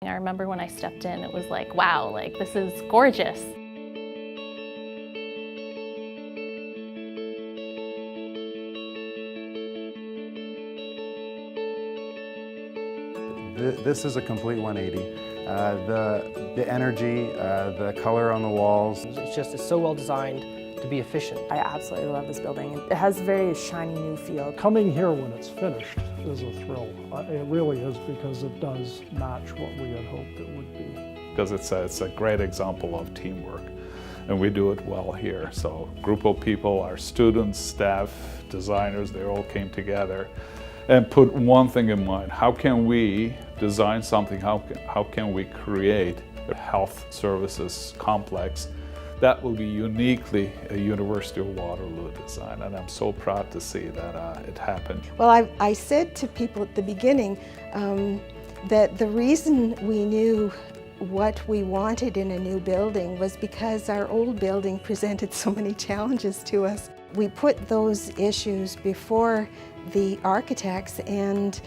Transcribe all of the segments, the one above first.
I remember when I stepped in, it was like, wow, like this is gorgeous. This is a complete 180. The energy, the color on the walls. It's so well designed to be efficient. I absolutely love this building. It has a very shiny new feel. Coming here when it's finished is a thrill. It really is, because it does match what we had hoped it would be. Because it's a great example of teamwork, and we do it well here. So group of people, our students, staff, designers, they all came together and put one thing in mind: how can we design something, how can we create a health services complex that will be uniquely a University of Waterloo design. And I'm so proud to see that it happened. Well, I said to people at the beginning that the reason we knew what we wanted in a new building was because our old building presented so many challenges to us. We put those issues before the architects, and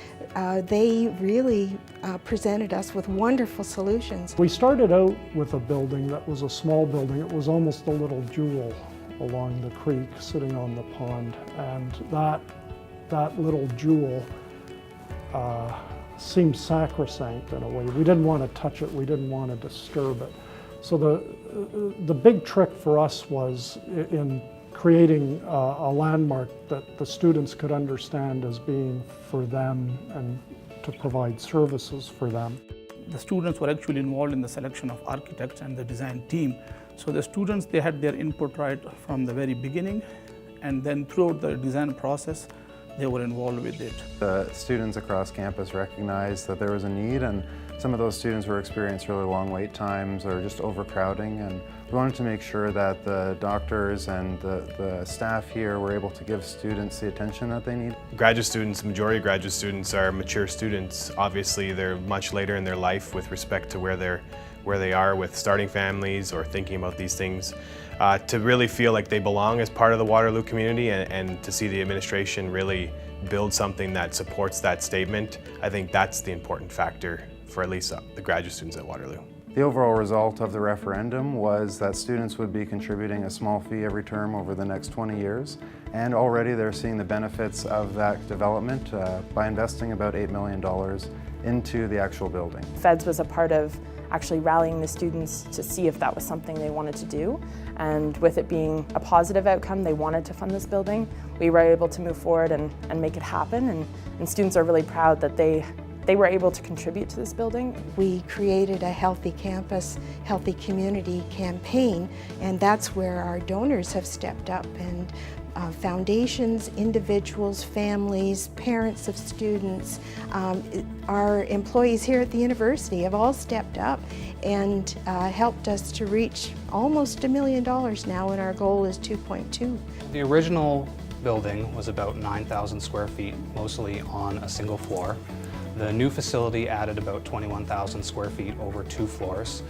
they really presented us with wonderful solutions. We started out with a building that was a small building. It was almost a little jewel along the creek sitting on the pond, and that little jewel seemed sacrosanct in a way. We didn't want to touch it, we didn't want to disturb it. So the big trick for us was in creating a landmark that the students could understand as being for them and to provide services for them. The students were actually involved in the selection of architects and the design team. So the students, they had their input right from the very beginning, and then throughout the design process, they were involved with it. The students across campus recognized that there was a need, and some of those students were experiencing really long wait times or just overcrowding, and we wanted to make sure that the doctors and the staff here were able to give students the attention that they need. Graduate students, the majority of graduate students are mature students. Obviously, they're much later in their life with respect to where they are with starting families or thinking about these things. To really feel like they belong as part of the Waterloo community, and to see the administration really build something that supports that statement, I think that's the important factor for at least the graduate students at Waterloo. The overall result of the referendum was that students would be contributing a small fee every term over the next 20 years, and already they're seeing the benefits of that development by investing about $8 million into the actual building. Feds was a part of actually rallying the students to see if that was something they wanted to do, and with it being a positive outcome, they wanted to fund this building. We were able to move forward and make it happen, and students are really proud that they were able to contribute to this building. We created a Healthy Campus, Healthy Community campaign, and that's where our donors have stepped up, and foundations, individuals, families, parents of students, our employees here at the university have all stepped up and helped us to reach almost $1 million now, and our goal is 2.2. The original building was about 9,000 square feet, mostly on a single floor. The new facility added about 21,000 square feet over 2 floors.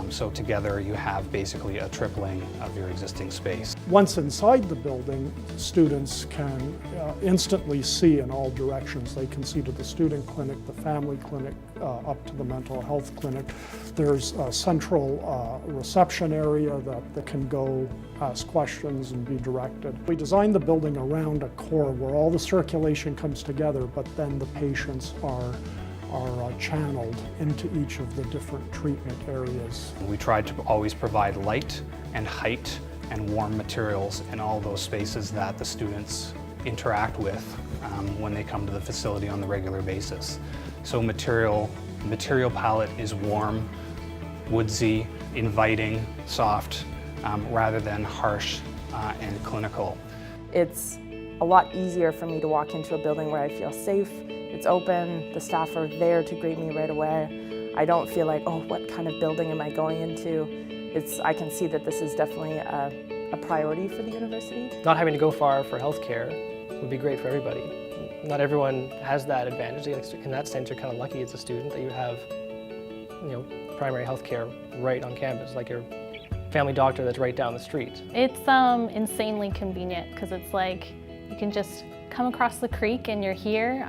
So together you have basically a tripling of your existing space. Once inside the building, students can instantly see in all directions. They can see to the student clinic, the family clinic, up to the mental health clinic. There's a central reception area that can go ask questions and be directed. We designed the building around a core where all the circulation comes together, but then the patients are channeled into each of the different treatment areas. We tried to always provide light and height and warm materials in all those spaces that the students interact with when they come to the facility on the regular basis. So material palette is warm, woodsy, inviting, soft, rather than harsh and clinical. It's a lot easier for me to walk into a building where I feel safe. It's open, the staff are there to greet me right away. I don't feel like, oh, what kind of building am I going into? I can see that this is definitely a priority for the university. Not having to go far for healthcare would be great for everybody. Not everyone has that advantage. In that sense, you're kind of lucky as a student that you have, primary healthcare right on campus, like your family doctor that's right down the street. It's insanely convenient because it's like you can just come across the creek and you're here,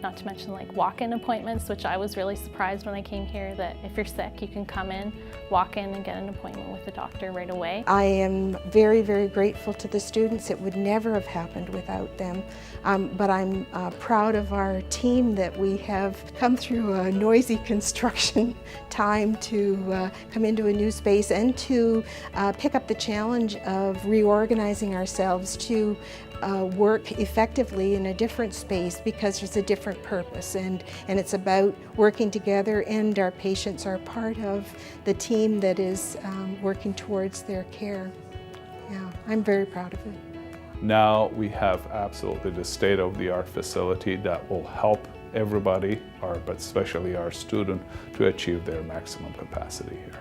not to mention like walk-in appointments, which I was really surprised when I came here that if you're sick, you can come in, walk in and get an appointment with the doctor right away. I am very, very grateful to the students. It would never have happened without them. But I'm proud of our team that we have come through a noisy construction time to come into a new space and to pick up the challenge of reorganizing ourselves to work effectively in a different space because there's a different purpose, and it's about working together, and our patients are part of the team that is working towards their care. Yeah, I'm very proud of it. Now we have absolutely the state-of-the-art facility that will help everybody, but especially our student, to achieve their maximum capacity here.